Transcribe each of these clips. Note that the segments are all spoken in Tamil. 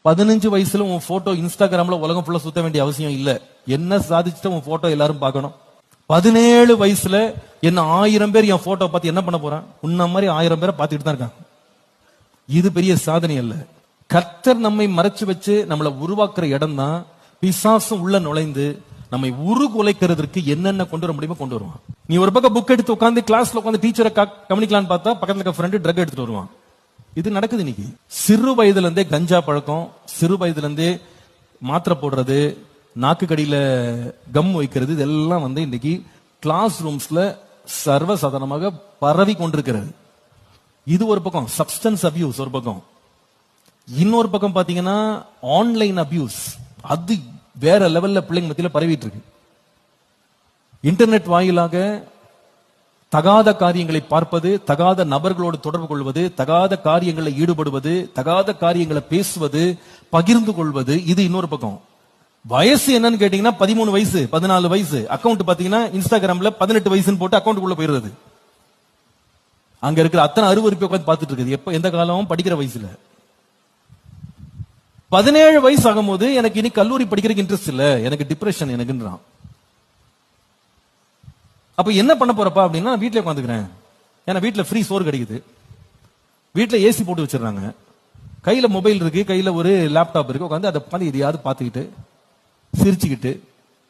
15 வயசுல உன் போட்டோ இன்ஸ்டாகிராம்ல உலகம் ஃபுல்லா சுத்த வேண்டிய அவசியம் இல்ல. என்ன சாதிச்சுட்டு உன் போட்டோ எல்லாரும் பார்க்கணும். 17 வயசுல என்ன 1000 பேர் என் போட்டோ பார்த்து என்ன பண்ண போறான்? உன்ன மாதிரி 1000 பேரை பார்த்துட்டு தான் இருக்காங்க. இது பெரிய சாதனை அல்ல. கர்த்தர் நம்மை மறைச்சு வச்சு நம்மளை உருவாக்குற இடம் தான். பிசாசும் உள்ள நுழைந்து நம்மை உருகுலைக்கிறதுக்கு என்னென்ன கொண்டு வர முடியுமோ கொண்டு வருவான். நீ ஒரு பக்கம் புக் எடுத்து உட்காந்து கிளாஸ்ல உட்காந்து டீச்சரை கவனிக்கலான்னு பார்த்தா பக்கத்துல இருக்க ஃப்ரெண்டு ட்ரக் எடுத்துட்டு வருவான். இது நடக்குது இன்னைக்கு. சிறு வயதுல இருந்தே கஞ்சா பழக்கம், சிறு வயதுல இருந்தே மாத்திரை போடுறது, நாக்கு கடியில கம் வைக்கிறது, இதெல்லாம் இன்னைக்கு கிளாஸ் ரூம்ஸ்ல சர்வசாதாரணமாக பரவி கொண்டிருக்கிறது. இது ஒரு பக்கம் சப்ஸ்டன்ஸ் அபியூஸ் ஒரு பக்கம். இன்னொரு பக்கம் பாத்தீங்கன்னா ஆன்லைன் அபியூஸ். அது வேற லெவல்ல பிள்ளைங்க மத்தியில பரவிட்டு இருக்கு. இன்டர்நெட் வாயிலாக தகாத காரியங்களை பார்ப்பது, தகாத நபர்களோடு தொடர்பு கொள்வது, தகாத காரியங்களில் ஈடுபடுவது, தகாத காரியங்களை பேசுவது, பகிர்ந்து கொள்வது, இது இன்னொரு பக்கம். வயசு என்னன்னு கேட்டீங்கன்னா 13 வயசு 14 வயசு. அக்கௌண்ட் பாத்தீங்கன்னா இன்ஸ்டாகிராம்ல 18 வயசுன்னு போட்டு அக்கௌண்ட்டுக்குள்ள போயிருது. அங்க இருக்கிற அத்தனை அருவருப்பை உட்காந்து பார்த்துட்டு இருக்குது. எப்ப எந்த காலமும் படிக்கிற வயசுல. 17 வயசு ஆகும்போது எனக்கு இனி கல்லூரி படிக்கிறதுக்கு இன்ட்ரெஸ்ட் இல்ல, எனக்கு டிப்ரெஷன் எனக்குன்றான். அப்ப என்ன பண்ண போறப்பா அப்படின்னா வீட்டுல உட்காந்துக்கிறேன். ஏன்னா வீட்டுல ஃப்ரீ சோறு கிடைக்குது, வீட்டுல ஏசி போட்டு வச்சிடறாங்க, கையில மொபைல் இருக்கு, கையில ஒரு லேப்டாப் இருக்கு, உட்காந்து அதை உட்காந்து எதையாவது பார்த்துக்கிட்டு சிரிச்சுக்கிட்டு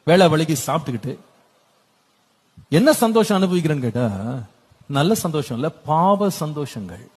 வேலை வேலைக்கு சாப்பிட்டுக்கிட்டு என்ன சந்தோஷம் அனுபவிக்கிறேன்னு கேட்டா நல்ல சந்தோஷம் இல்ல, பாவ சந்தோஷங்கள்.